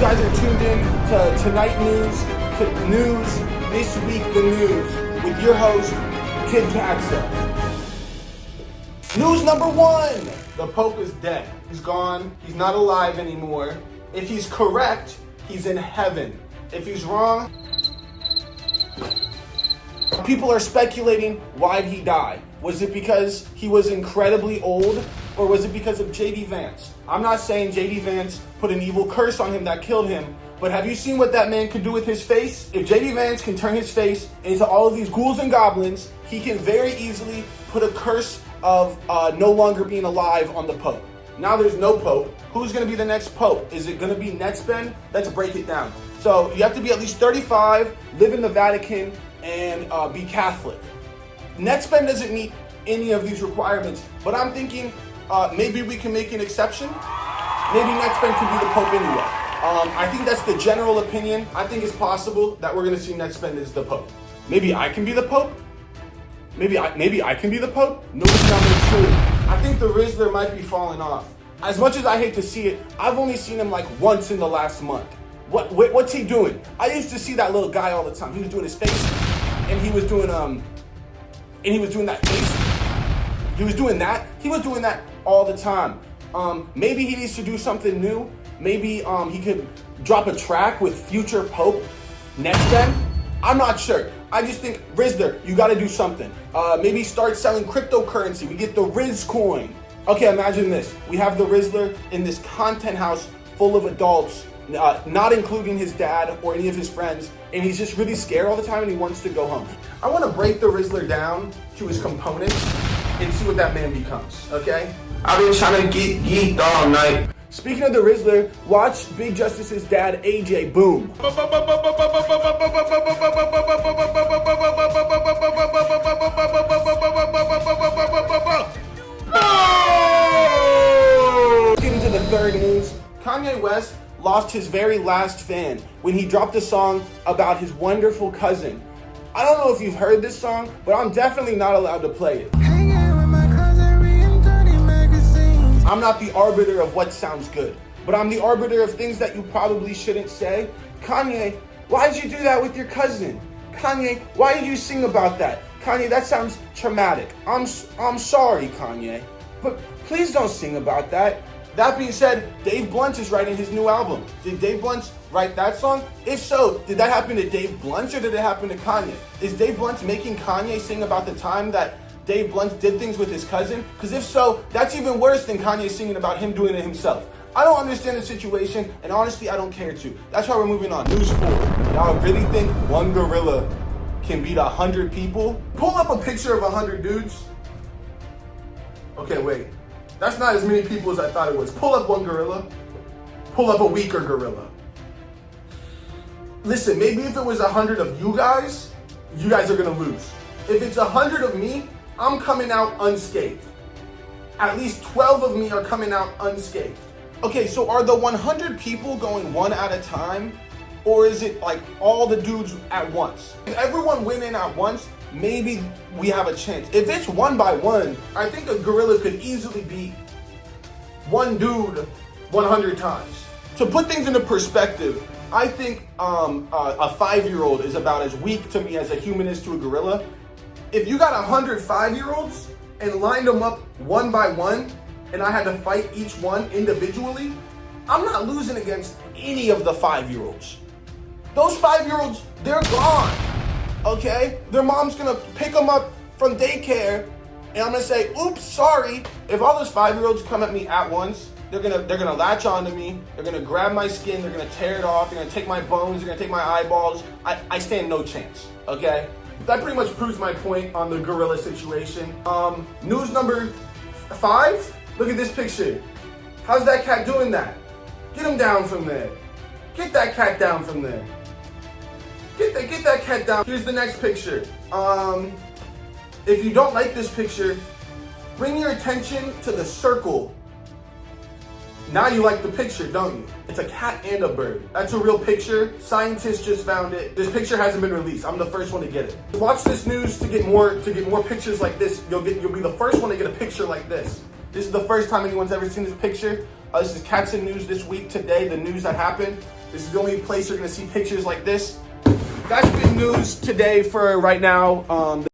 guys are tuned in to Tonight News, to News, This Week the News, with your host, Kid Katza. News number one, the Pope is dead. He's gone, he's not alive anymore. If he's correct, he's in heaven. If he's wrong, people are speculating, why'd he die? Was it because he was incredibly old, or was it because of JD Vance? I'm not saying JD Vance put an evil curse on him that killed him, but have you seen what that man could do with his face? If JD Vance can turn his face into all of these ghouls and goblins, he can very easily put a curse of no longer being alive on the Pope. Now there's no Pope. Who's going to be the next Pope? Is it going to be Netspend? Let's break it down. So you have to be at least 35, live in the Vatican, and be Catholic. Netspend doesn't meet any of these requirements, but I'm thinking maybe we can make an exception. Maybe Netspend can be the Pope anyway. I think that's the general opinion. I think it's possible that we're going to see Netspend as the Pope. Maybe I can be the Pope? Maybe I can be the Pope? Nobody's not really sure. I think the Rizzler might be falling off. As much as I hate to see it, I've only seen him like once in the last month. What's he doing? I used to see that little guy all the time. He was doing his face, and he was doing that face. He was doing that all the time. Maybe he needs to do something new. Maybe he could drop a track with future Pope Netspend. I'm not sure. I just think, Rizzler, you got to do something. Maybe start selling cryptocurrency. We get the Riz coin. Okay, imagine this. We have the Rizzler in this content house full of adults, not including his dad or any of his friends, and he's just really scared all the time and he wants to go home. I want to break the Rizzler down to his components and see what that man becomes, okay? I've been trying to get geeked all night. Speaking of the Rizzler, watch Big Justice's dad, AJ Boom. Getting to the third news, Kanye West lost his very last fan when he dropped a song about his wonderful cousin. I don't know if you've heard this song, but I'm definitely not allowed to play it. I'm not the arbiter of what sounds good, but I'm the arbiter of things that you probably shouldn't say. Kanye, why did you do that with your cousin? Kanye, why did you sing about that? Kanye, that sounds traumatic. I'm sorry, Kanye, but please don't sing about that. That being said, Dave Blunt is writing his new album. Did Dave Blunt write that song? If so, did that happen to Dave Blunt or did it happen to Kanye? Is Dave Blunt making Kanye sing about the time that Dave Blunt did things with his cousin? Because if so, that's even worse than Kanye singing about him doing it himself. I don't understand the situation, and honestly, I don't care to. That's why we're moving on. News 4. Y'all really think one gorilla can beat 100 people? Pull up a picture of 100 dudes. Okay, wait. That's not as many people as I thought it was. Pull up one gorilla. Pull up a weaker gorilla. Listen, maybe if it was 100 of you guys are gonna lose. If it's 100 of me, I'm coming out unscathed. At least 12 of me are coming out unscathed. Okay, so are the 100 people going one at a time? Or is it like all the dudes at once? If everyone went in at once, maybe we have a chance. If it's one by one, I think a gorilla could easily beat one dude 100 times. To put things into perspective, I think a 5-year-old is about as weak to me as a human is to a gorilla. If you got 100 5-year-olds and lined them up one by one, and I had to fight each one individually, I'm not losing against any of the 5-year-olds. Those 5-year-olds, they're gone, okay? Their mom's gonna pick them up from daycare, and I'm gonna say, oops, sorry. If all those 5-year-olds come at me at once, they're gonna latch onto me, they're gonna grab my skin, they're gonna tear it off, they're gonna take my bones, they're gonna take my eyeballs. I stand no chance, okay? That pretty much proves my point on the gorilla situation. News number 5, look at this picture. How's that cat doing that? Get him down from there. Get that cat down from there. Get that cat down. Here's the next picture. If you don't like this picture, bring your attention to the circle. Now you like the picture, don't you? It's a cat and a bird. That's a real picture. Scientists just found it. This picture hasn't been released. I'm the first one to get it. Watch this news to get more pictures like this. You'll be the first one to get a picture like this. This is the first time anyone's ever seen this picture. This is Cats and News this week. Today, the news that happened. This is the only place you're gonna see pictures like this. That's been news today for right now.